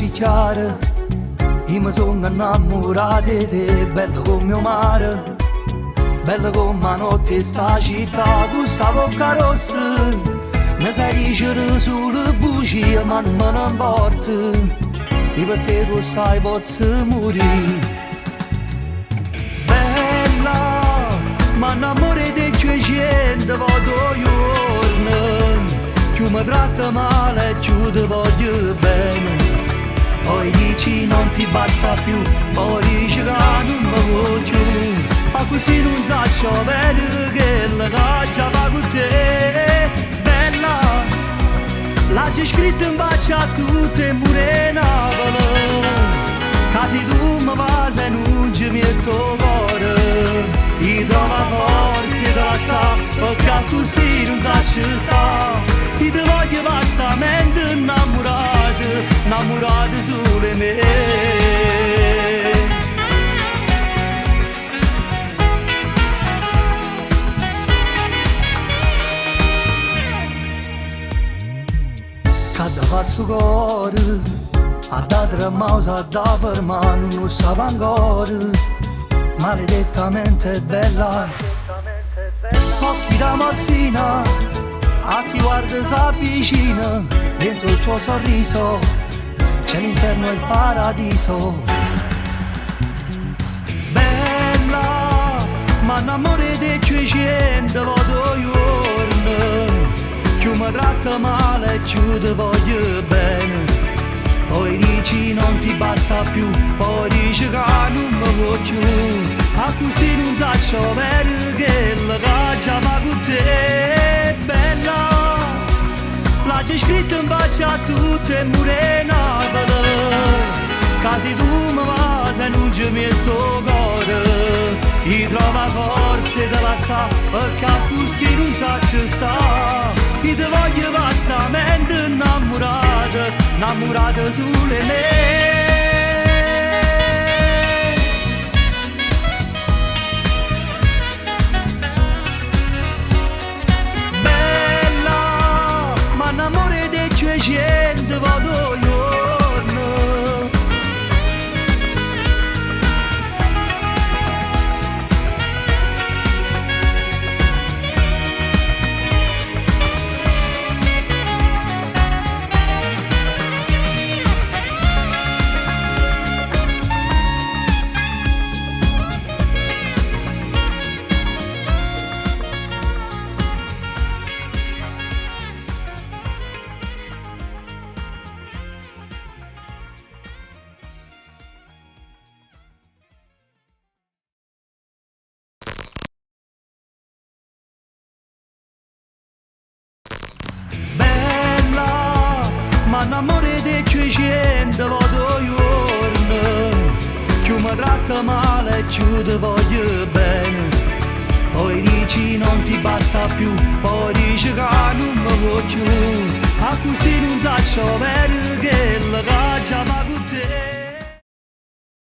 così chiara, io mi sono innamorato di te, bello come il mare, bello come la notte sta città, questa bocca rossa, mi sai dicere solo bugie ma non me ne importa, io per te tu sai posso morire. Bella, ma innamore di quei gente vado giorno, più mi tratta male più ti voglio bene. Poi dici non ti basta più, poi dici che non mi voglio, ma così non saccio bene che la caccia va con te. Bella, l'hai scritto in faccia a tutte morena, casi tu mi vas e non ci metto cuore, io trovo forza da sa, perché così non saccio sta. Io ti voglio pazzamente innamorato, innamorato solo di me. Cada fa sto cuore, a da tremausa, a da fermare, non stava ancora, maledettamente bella. Occhi da morfina, a chi guarda s'avvicina, dentro il tuo sorriso c'è l'inferno e il paradiso. Bella, ma innamore di quei gente vado giorno, più mi tratta male più ti voglio bene. Poi dici non ti basta più, poi dici che non mi voglio, a così non saccio bene che la caccia va con te. Bella, l'hai scritto in faccia a tutte morena, casi tu mi vas e non ci metto cuore, io trovo forza da passare, perché così non saccio sta. Io ti voglio pazzamente innamorato, innamorato solo di me. Amore di quei gente vado giorno. Ma innamore di quei gente vado giorno, più mi tratta male più ti voglio bene. Poi dici non ti basta più, poi dici che non mi voglio, a così non saccio bene che la caccia va con te.